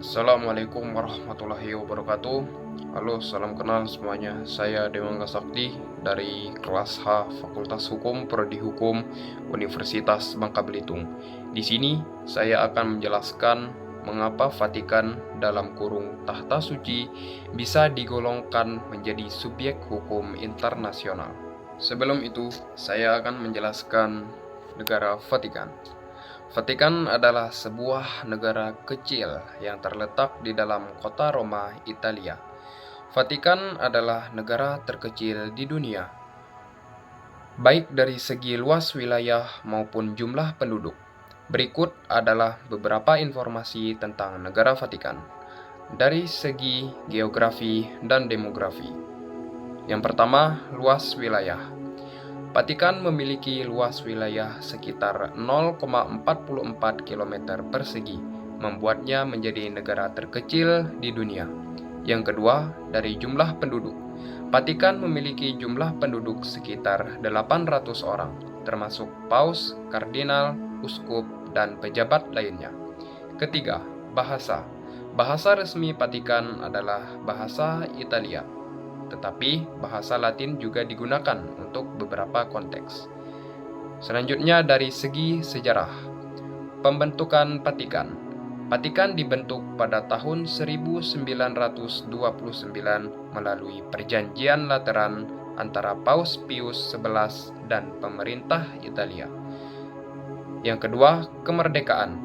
Assalamualaikum warahmatullahi wabarakatuh. Halo, salam kenal semuanya. Saya Dewangga Sakti dari kelas H Fakultas Hukum Prodi Hukum Universitas Bangka Belitung. Di sini saya akan menjelaskan mengapa Vatikan dalam kurung tahta suci bisa digolongkan menjadi subjek hukum internasional. Sebelum itu, saya akan menjelaskan negara Vatikan. Vatikan adalah sebuah negara kecil yang terletak di dalam kota Roma, Italia. Vatikan adalah negara terkecil di dunia, baik dari segi luas wilayah maupun jumlah penduduk. Berikut adalah beberapa informasi tentang negara Vatikan dari segi geografi dan demografi. Yang pertama, luas wilayah. Vatikan memiliki luas wilayah sekitar 0,44 km persegi, membuatnya menjadi negara terkecil di dunia. Yang kedua, dari jumlah penduduk. Vatikan memiliki jumlah penduduk sekitar 800 orang, termasuk paus, kardinal, uskup, dan pejabat lainnya. Ketiga, bahasa. Bahasa resmi Vatikan adalah bahasa Italia, tetapi bahasa Latin juga digunakan untuk beberapa konteks. Selanjutnya dari segi sejarah. Pembentukan Vatikan. Vatikan dibentuk pada tahun 1929 melalui Perjanjian Lateran antara Paus Pius XI dan pemerintah Italia. Yang kedua, kemerdekaan.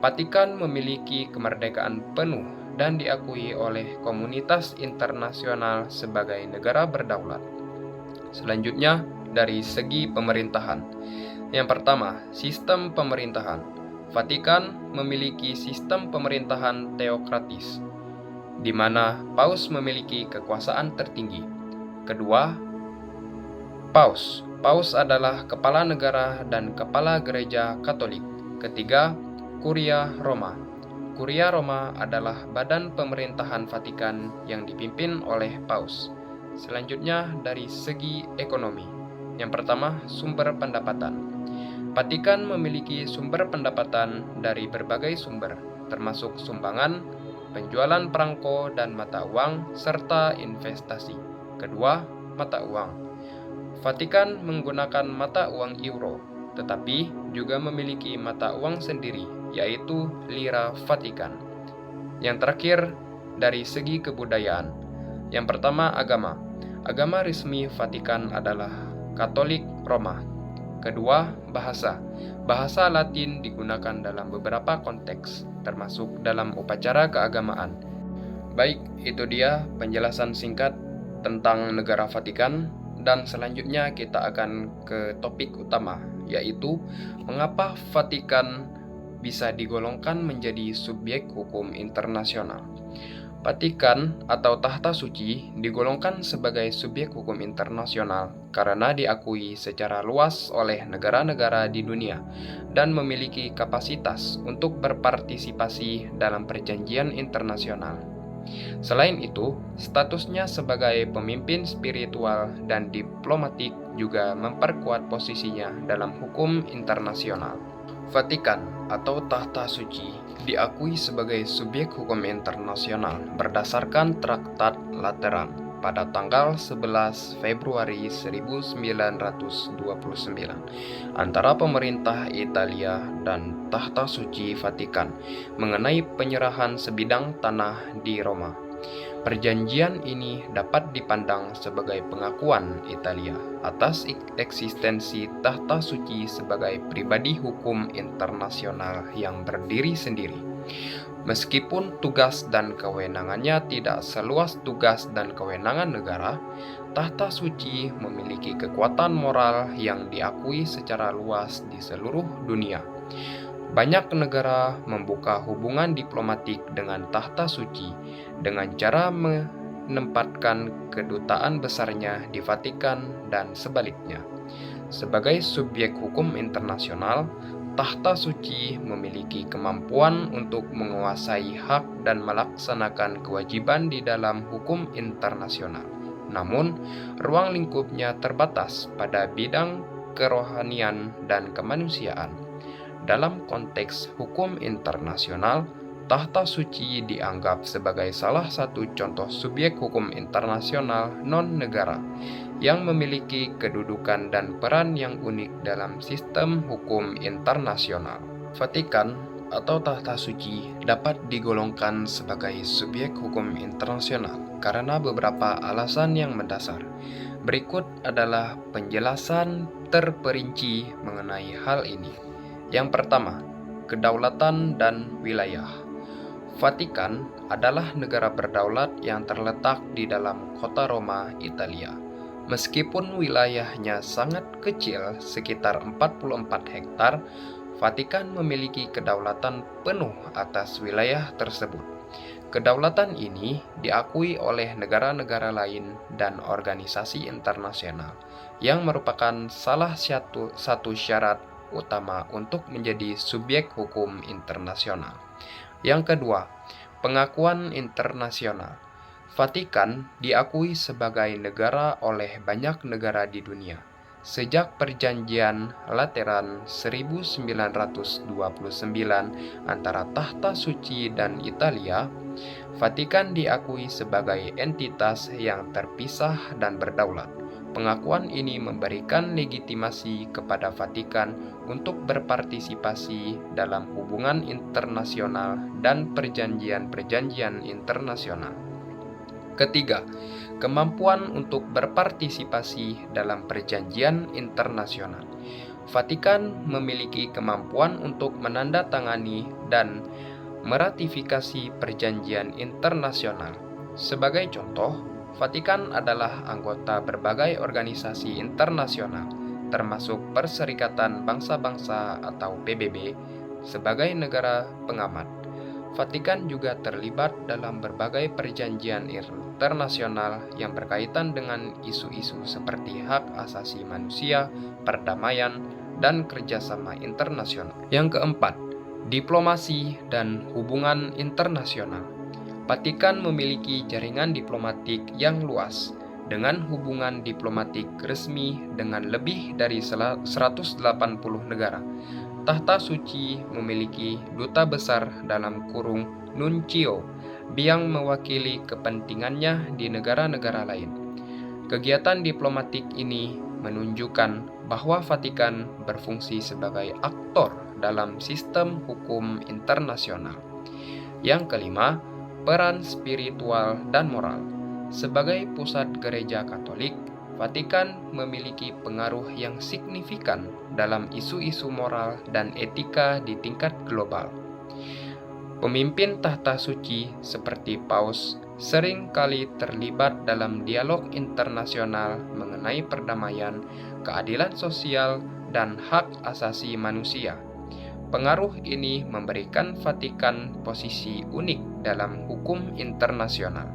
Vatikan memiliki kemerdekaan penuh dan diakui oleh komunitas internasional sebagai negara berdaulat. Selanjutnya, dari segi pemerintahan. Yang pertama, sistem pemerintahan. Vatikan memiliki sistem pemerintahan teokratis, di mana paus memiliki kekuasaan tertinggi. Kedua, paus. Paus adalah kepala negara dan kepala gereja Katolik. Ketiga, Kuria Roma. Kuria Roma adalah badan pemerintahan Vatikan yang dipimpin oleh paus. Selanjutnya dari segi ekonomi. Yang pertama, sumber pendapatan. Vatikan memiliki sumber pendapatan dari berbagai sumber, termasuk sumbangan, penjualan perangko dan mata uang, serta investasi. Kedua, mata uang. Vatikan menggunakan mata uang euro, tetapi juga memiliki mata uang sendiri, yaitu lira Vatikan. Yang terakhir, dari segi kebudayaan. Yang pertama, agama. Agama resmi Vatikan adalah Katolik Roma. Kedua, bahasa. Bahasa Latin digunakan dalam beberapa konteks, termasuk dalam upacara keagamaan. Baik, itu dia penjelasan singkat tentang negara Vatikan. Dan selanjutnya kita akan ke topik utama, yaitu mengapa Vatikan bisa digolongkan menjadi subjek hukum internasional. Vatikan atau Tahta Suci digolongkan sebagai subjek hukum internasional karena diakui secara luas oleh negara-negara di dunia dan memiliki kapasitas untuk berpartisipasi dalam perjanjian internasional. Selain itu, statusnya sebagai pemimpin spiritual dan diplomatik juga memperkuat posisinya dalam hukum internasional. Vatikan atau Tahta Suci diakui sebagai subjek hukum internasional berdasarkan Traktat Lateran pada tanggal 11 Februari 1929 antara pemerintah Italia dan Tahta Suci Vatikan mengenai penyerahan sebidang tanah di Roma. Perjanjian ini dapat dipandang sebagai pengakuan Italia atas eksistensi Tahta Suci sebagai pribadi hukum internasional yang berdiri sendiri. Meskipun tugas dan kewenangannya tidak seluas tugas dan kewenangan negara, Tahta Suci memiliki kekuatan moral yang diakui secara luas di seluruh dunia. Banyak negara membuka hubungan diplomatik dengan Tahta Suci dengan cara menempatkan kedutaan besarnya di Vatikan dan sebaliknya. Sebagai subjek hukum internasional, Tahta Suci memiliki kemampuan untuk menguasai hak dan melaksanakan kewajiban di dalam hukum internasional. Namun, ruang lingkupnya terbatas pada bidang kerohanian dan kemanusiaan. Dalam konteks hukum internasional, Tahta Suci dianggap sebagai salah satu contoh subjek hukum internasional non-negara yang memiliki kedudukan dan peran yang unik dalam sistem hukum internasional. Vatikan atau Tahta Suci dapat digolongkan sebagai subjek hukum internasional karena beberapa alasan yang mendasar. Berikut adalah penjelasan terperinci mengenai hal ini. Yang pertama, kedaulatan dan wilayah. Vatikan adalah negara berdaulat yang terletak di dalam kota Roma, Italia. Meskipun wilayahnya sangat kecil, sekitar 44 hektar, Vatikan memiliki kedaulatan penuh atas wilayah tersebut. Kedaulatan ini diakui oleh negara-negara lain dan organisasi internasional, yang merupakan salah satu syarat utama untuk menjadi subjek hukum internasional. Yang kedua, pengakuan internasional. Vatikan diakui sebagai negara oleh banyak negara di dunia. Sejak Perjanjian Lateran 1929 antara Tahta Suci dan Italia, Vatikan diakui sebagai entitas yang terpisah dan berdaulat. Pengakuan ini memberikan legitimasi kepada Vatikan untuk berpartisipasi dalam hubungan internasional dan perjanjian-perjanjian internasional. Ketiga, kemampuan untuk berpartisipasi dalam perjanjian internasional. Vatikan memiliki kemampuan untuk menandatangani dan meratifikasi perjanjian internasional. Sebagai contoh, Vatikan adalah anggota berbagai organisasi internasional, termasuk Perserikatan Bangsa-Bangsa atau PBB, sebagai negara pengamat. Vatikan juga terlibat dalam berbagai perjanjian internasional yang berkaitan dengan isu-isu seperti hak asasi manusia, perdamaian, dan kerjasama internasional. Yang keempat, diplomasi dan hubungan internasional. Vatikan memiliki jaringan diplomatik yang luas, dengan hubungan diplomatik resmi dengan lebih dari 180 negara. Tahta Suci memiliki duta besar (nuncio) yang mewakili kepentingannya di negara-negara lain. Kegiatan diplomatik ini menunjukkan bahwa Vatikan berfungsi sebagai aktor dalam sistem hukum internasional. Yang kelima, peran spiritual dan moral. Sebagai pusat gereja Katolik, Vatikan memiliki pengaruh yang signifikan dalam isu-isu moral dan etika di tingkat global. Pemimpin Tahta Suci seperti Paus sering kali terlibat dalam dialog internasional mengenai perdamaian, keadilan sosial, dan hak asasi manusia. Pengaruh ini memberikan Vatikan posisi unik dalam hukum internasional,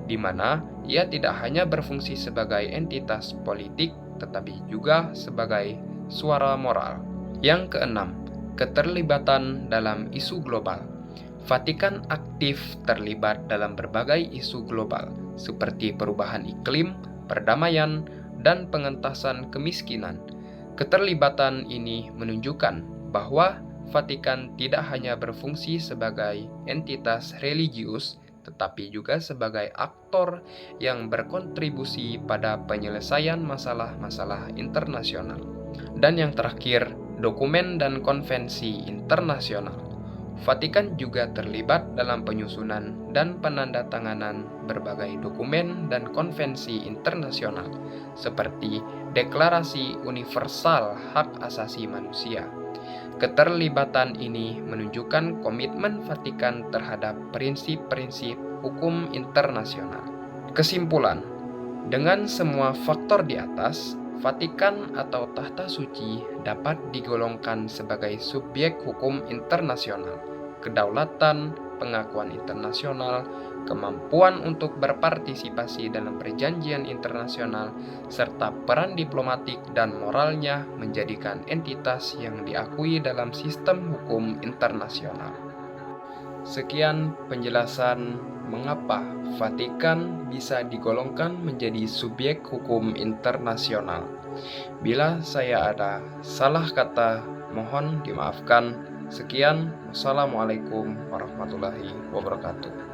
di mana ia tidak hanya berfungsi sebagai entitas politik, tetapi juga sebagai suara moral. Yang keenam, keterlibatan dalam isu global. Vatikan aktif terlibat dalam berbagai isu global, seperti perubahan iklim, perdamaian, dan pengentasan kemiskinan. Keterlibatan ini menunjukkan bahwa Vatikan tidak hanya berfungsi sebagai entitas religius, tetapi juga sebagai aktor yang berkontribusi pada penyelesaian masalah-masalah internasional. Dan yang terakhir, dokumen dan konvensi internasional. Vatikan juga terlibat dalam penyusunan dan penandatanganan berbagai dokumen dan konvensi internasional, seperti Deklarasi Universal Hak Asasi Manusia. Keterlibatan ini menunjukkan komitmen Vatikan terhadap prinsip-prinsip hukum internasional. Kesimpulan, dengan semua faktor di atas, Vatikan atau Tahta Suci dapat digolongkan sebagai subjek hukum internasional. Kedaulatan, pengakuan internasional, kemampuan untuk berpartisipasi dalam perjanjian internasional, serta peran diplomatik dan moralnya menjadikan entitas yang diakui dalam sistem hukum internasional. Sekian penjelasan mengapa Vatikan bisa digolongkan menjadi subjek hukum internasional. Bila saya ada salah kata, mohon dimaafkan. Sekian, wassalamualaikum warahmatullahi wabarakatuh.